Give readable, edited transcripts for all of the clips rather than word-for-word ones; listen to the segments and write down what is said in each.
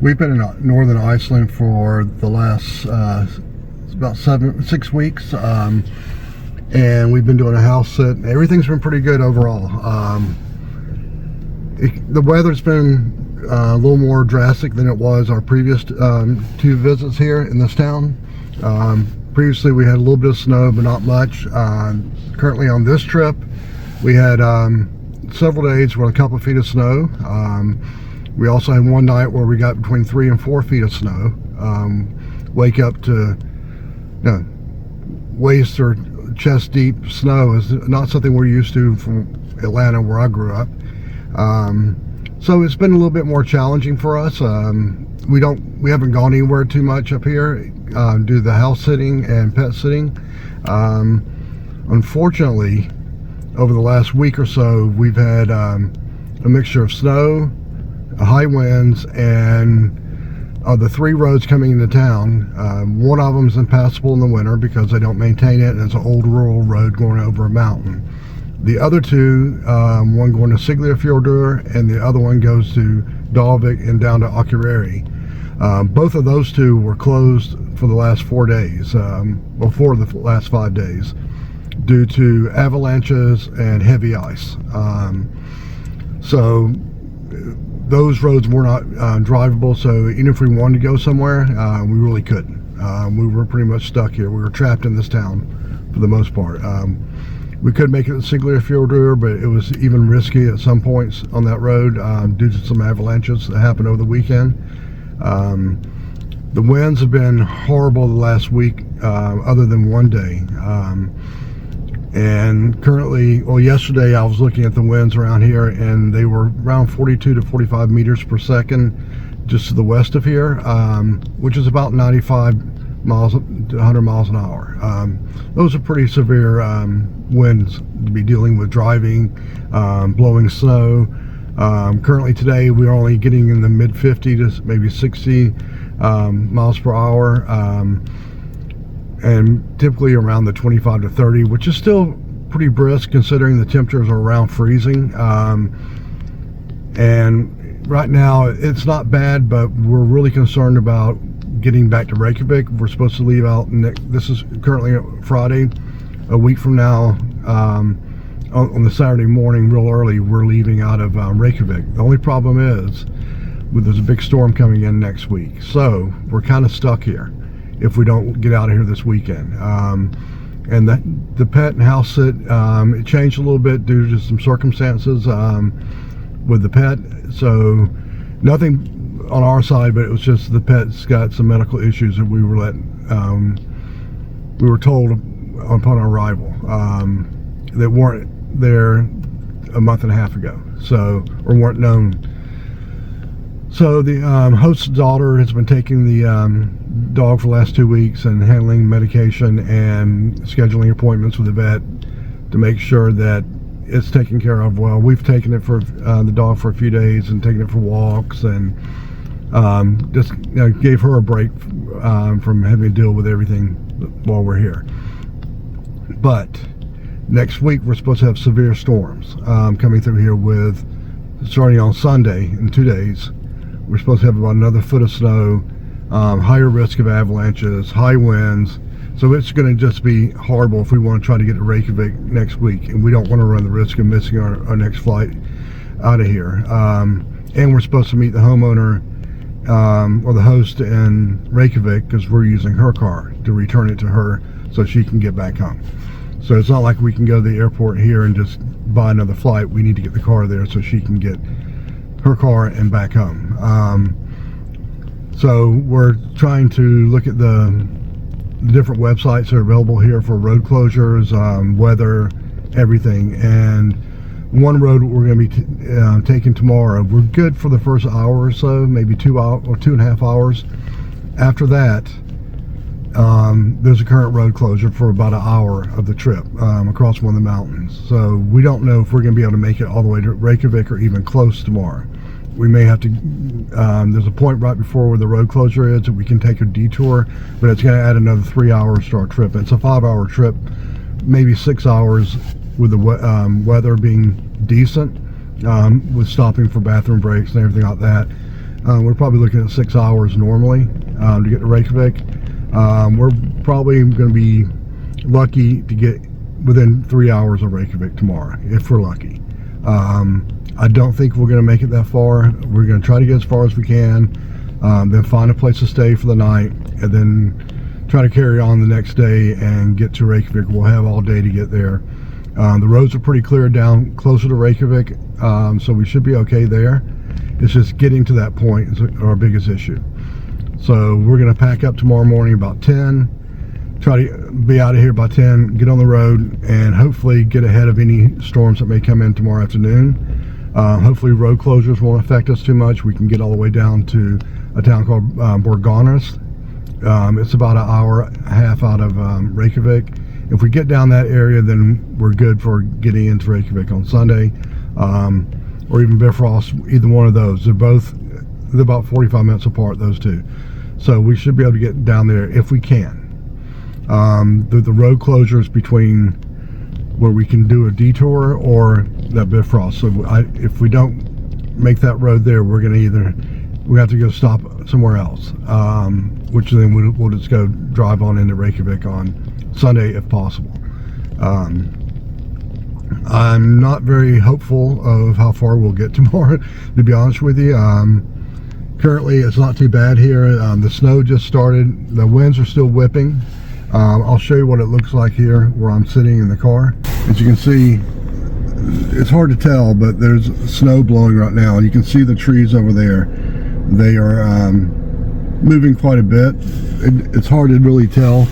We've been in northern Iceland for the last about 6 weeks, and we've been doing a house sit. Everything's been pretty good overall. The weather's been a little more drastic than it was our previous 2 visits here in this town. Previously we had a little bit of snow, but not much. Currently on this trip we had several days with a couple of feet of snow. We also had one night where we got between 3 and 4 feet of snow. Wake up to waist or chest deep snow is not something we're used to from Atlanta, where I grew up. So it's been a little bit more challenging for us. We haven't gone anywhere too much up here, do the house sitting and pet sitting. Unfortunately, over the last week or so, we've had a mixture of snow, high winds, and the 3 roads coming into town. One of them is impassable in the winter because they don't maintain it, and it's an old rural road going over a mountain. The other 2, one going to Siglufjordur, and the other one goes to Dalvik and down to Akureyri. Both of those 2 were closed for the last 4 days, before the last 5 days, due to avalanches and heavy ice. So those roads were not drivable, so even if we wanted to go somewhere, we really couldn't. We were pretty much stuck here. We were trapped in this town for the most part. We could make it to Siglufjordur, but it was even risky at some points on that road due to some avalanches that happened over the weekend. The winds have been horrible the last week, other than one day. And currently, well, yesterday I was looking at the winds around here, and they were around 42 to 45 meters per second just to the west of here, which is about 95 miles to 100 miles an hour. Those are pretty severe winds to be dealing with driving, blowing snow. Currently today we're only getting in the mid 50 to maybe 60 miles per hour, and typically around the 25 to 30, which is still pretty brisk considering the temperatures are around freezing. And right now it's not bad, but we're really concerned about getting back to Reykjavik. We're supposed to leave out this is currently Friday. A week from now, on the Saturday morning real early, we're leaving out of Reykjavik. The only problem is there's a big storm coming in next week, so we're kind of stuck here if we don't get out of here this weekend. And the pet and house sit, it changed a little bit due to some circumstances with the pet. So nothing on our side, but it was just the pet's got some medical issues that we were told upon our arrival that weren't there a month and a half ago, so, or weren't known. So the host's daughter has been taking the dog for the last 2 weeks and handling medication and scheduling appointments with the vet to make sure that it's taken care of well. We've taken it for the dog for a few days and taken it for walks, and just gave her a break from having to deal with everything while we're here. But next week we're supposed to have severe storms coming through here, with starting on Sunday in 2 days. We're supposed to have about another foot of snow, higher risk of avalanches, high winds. So it's going to just be horrible if we want to try to get to Reykjavik next week, and we don't want to run the risk of missing our next flight out of here. And we're supposed to meet the homeowner or the host in Reykjavik, because we're using her car to return it to her so she can get back home. So it's not like we can go to the airport here and just buy another flight. We need to get the car there so she can get her car and back home. So we're trying to look at the different websites that are available here for road closures, weather, everything. And one road we're going to be taking tomorrow, we're good for the first hour or so, maybe 2 hours or 2.5 hours. After that, there's a current road closure for about an hour of the trip across one of the mountains. So we don't know if we're going to be able to make it all the way to Reykjavik or even close tomorrow. We may have to, there's a point right before where the road closure is that we can take a detour, but it's going to add another 3 hours to our trip. It's a 5-hour trip, maybe 6 hours with the weather being decent, with stopping for bathroom breaks and everything like that. We're probably looking at 6 hours normally to get to Reykjavik. We're probably going to be lucky to get within 3 hours of Reykjavik tomorrow, if we're lucky. I don't think we're going to make it that far. We're going to try to get as far as we can, then find a place to stay for the night, and then try to carry on the next day and get to Reykjavik. We'll have all day to get there. The roads are pretty clear down closer to Reykjavik, so we should be okay there. It's just getting to that point is our biggest issue. So we're going to pack up tomorrow morning about 10, try to be out of here by 10, get on the road, and hopefully get ahead of any storms that may come in tomorrow afternoon. Hopefully road closures won't affect us too much. We can get all the way down to a town called Borgarnes. It's about an hour and a half out of Reykjavik. If we get down that area, then we're good for getting into Reykjavik on Sunday, or even Bifrost, either one of those. They're about 45 minutes apart, those two. So we should be able to get down there if we can. The road closures between where we can do a detour or that Bifrost. So if we don't make that road there, we're going to we have to go stop somewhere else, which then we'll just go drive on into Reykjavik on Sunday if possible. I'm not very hopeful of how far we'll get tomorrow, to be honest with you. Currently it's not too bad here. The snow just started. The winds are still whipping. I'll show you what it looks like here where I'm sitting in the car. As you can see, it's hard to tell, but there's snow blowing right now, and you can see the trees over there. They are moving quite a bit. It's hard to really tell.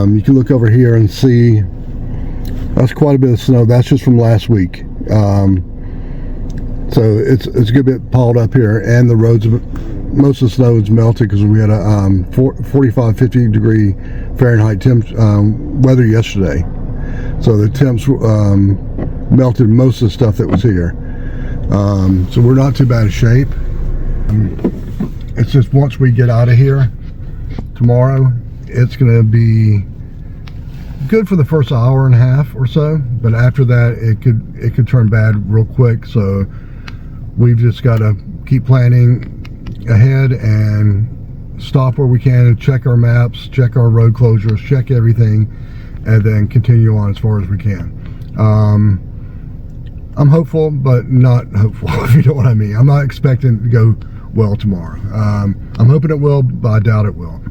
You can look over here and see that's quite a bit of snow. That's just from last week. So it's a good bit piled up here, and the roads, most of the snow is melted because we had a 45, 50 degree Fahrenheit weather yesterday. So the temps melted most of the stuff that was here. So we're not too bad of shape. It's just once we get out of here tomorrow, it's going to be good for the first hour and a half or so, but after that it could turn bad real quick. So we've just got to keep planning ahead and stop where we can and check our maps, check our road closures, check everything, and then continue on as far as we can. I'm hopeful, but not hopeful, if you know what I mean. I'm not expecting to go well tomorrow. I'm hoping it will, but I doubt it will.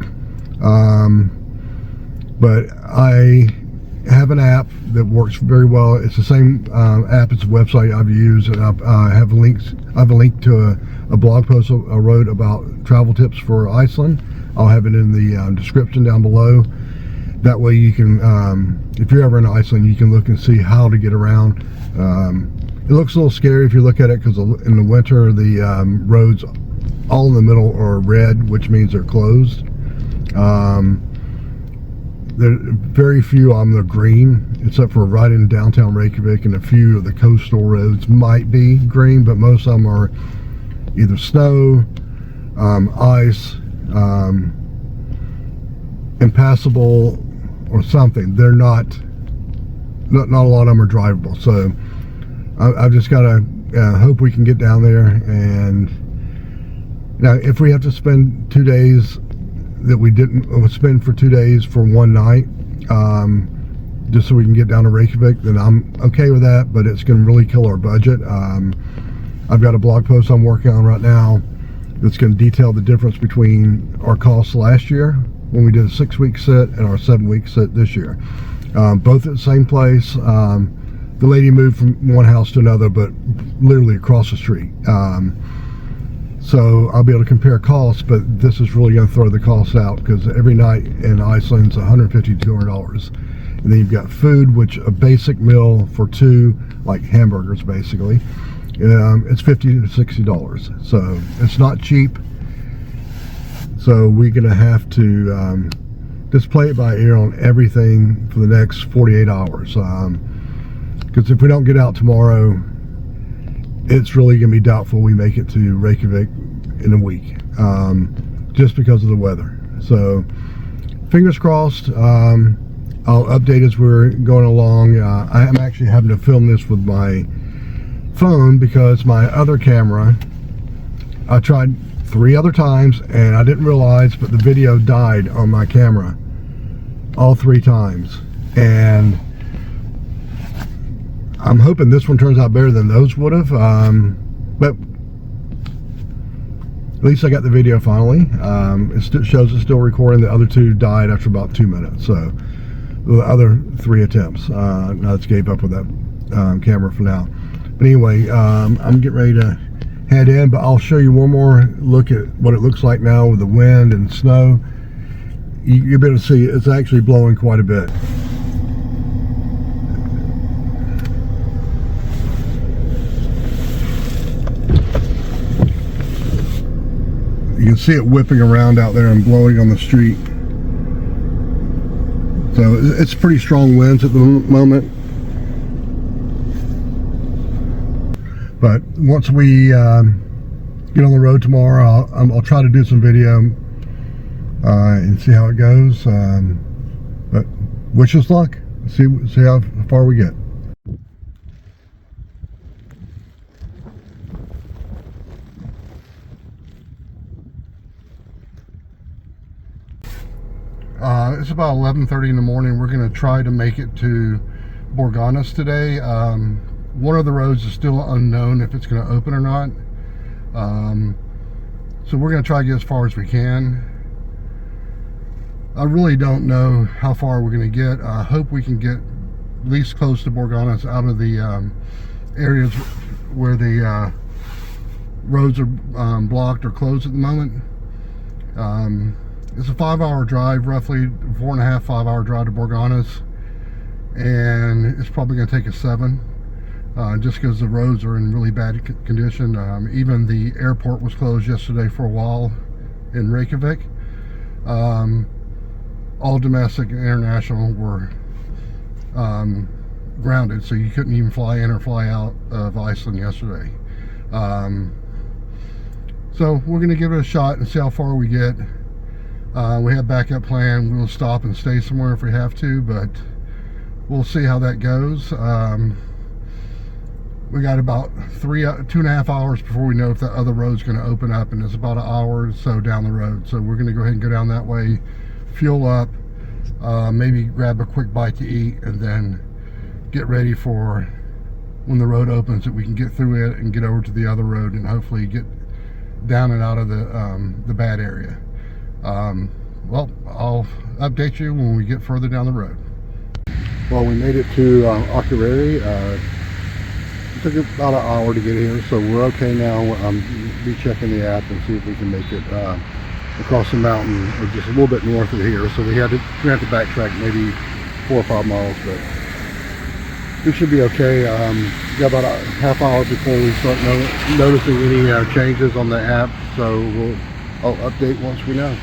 But I have an app that works very well. It's the same app as the website I've used, and I have a link to a blog post I wrote about travel tips for Iceland. I'll have it in the description down below. That way you can, if you're ever in Iceland, you can look and see how to get around. It looks a little scary if you look at it, because in the winter the roads all in the middle are red, which means they're closed. There very few of them are green, except for right in downtown Reykjavik, and a few of the coastal roads might be green, but most of them are either snow, ice, impassable, or something. They're not a lot of them are drivable. So I've just got to hope we can get down there. And now if we have to spend 2 days that we didn't spend for 2 days for one night, just so we can get down to Reykjavik, then I'm okay with that, but it's going to really kill our budget. I've got a blog post I'm working on right now that's going to detail the difference between our costs last year when we did a 6-week sit and our 7-week sit this year. Both at the same place. The lady moved from one house to another, but literally across the street. So I'll be able to compare costs, but this is really going to throw the costs out, because every night in Iceland is $150 to $200. And then you've got food, which a basic meal for two, like hamburgers basically, it's $50 to $60. So it's not cheap. So we're going to have to just play it by ear on everything for the next 48 hours. Because if we don't get out tomorrow, it's really going to be doubtful we make it to Reykjavik in a week, just because of the weather. So fingers crossed. I'll update as we're going along. I am actually having to film this with my phone because my other camera I tried 3 other times and I didn't realize, but the video died on my camera all 3 times. And I'm hoping this one turns out better than those would have. But at least I got the video finally. It shows it's still recording. The other 2 died after about 2 minutes. So the other 3 attempts, I just gave up with that camera for now. But anyway, I'm getting ready to head in, but I'll show you one more look at what it looks like now with the wind and snow. You'll be able to see it's actually blowing quite a bit. You can see it whipping around out there and blowing on the street. So it's pretty strong winds at the moment. But once we get on the road tomorrow, I'll try to do some video and see how it goes. But wish us luck. See how far we get. It's about 11:30 in the morning. We're going to try to make it to Borgarnes today. One of the roads is still unknown if it's going to open or not. So we're going to try to get as far as we can. I really don't know how far we're going to get. I hope we can get at least close to Borgarnes, out of the areas where the roads are blocked or closed at the moment. It's a 5-hour drive, roughly 4.5, 5-hour drive to Borgarnes, and it's probably going to take us 7. Just because the roads are in really bad condition. Even the airport was closed yesterday for a while in Reykjavik. All domestic and international were grounded, so you couldn't even fly in or fly out of Iceland yesterday. So we're going to give it a shot and see how far we get. We have a backup plan. We'll stop and stay somewhere if we have to, but we'll see how that goes. We got about 2.5 hours before we know if that other road's going to open up, and it's about an hour or so down the road. So we're going to go ahead and go down that way, fuel up, maybe grab a quick bite to eat, and then get ready for when the road opens, that we can get through it and get over to the other road and hopefully get down and out of the bad area. Well, I'll update you when we get further down the road. Well, we made it to Akureyri. It took about an hour to get here, so we're okay now. Be checking the app and see if we can make it across the mountain, or just a little bit north of here. So we have to backtrack maybe 4 or 5 miles, but we should be okay. Got about a half hour before we start noticing any changes on the app, so I'll update once we know.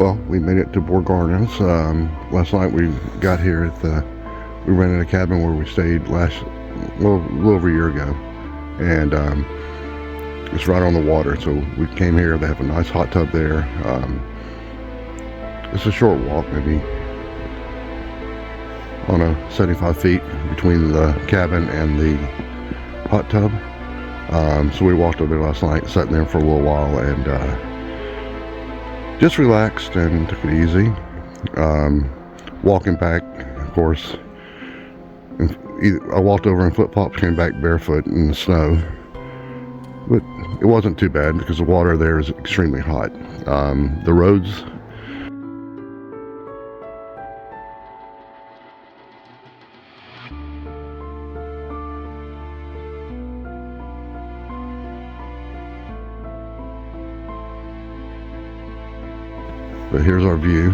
Well, we made it to Borg Gardens. Last night we got here at we rented a cabin where we stayed a little over a year ago, and it's right on the water. So we came here. They have a nice hot tub there. It's a short walk, maybe, I don't know, 75 feet between the cabin and the hot tub. So we walked over there last night, sat in there for a little while, and just relaxed and took it easy. Walking back, of course, I walked over in flip-flops, came back barefoot in the snow, but it wasn't too bad because the water there is extremely hot. The roads, but here's our view.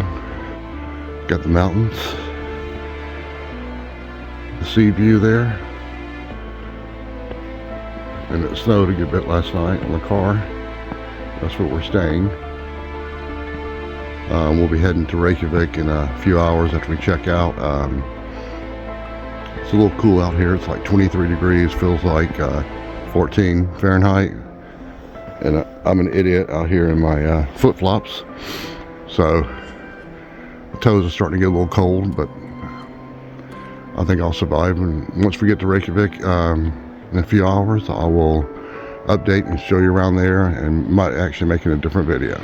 Got the mountains, the sea view there, and it snowed a good bit last night in the car. That's where we're staying. We'll be heading to Reykjavik in a few hours after we check out. It's a little cool out here. It's like 23 degrees, feels like 14 Fahrenheit, and I'm an idiot out here in my flip-flops. So the toes are starting to get a little cold, but I think I'll survive. And once we get to Reykjavik in a few hours, I will update and show you around there, and might actually make it a different video.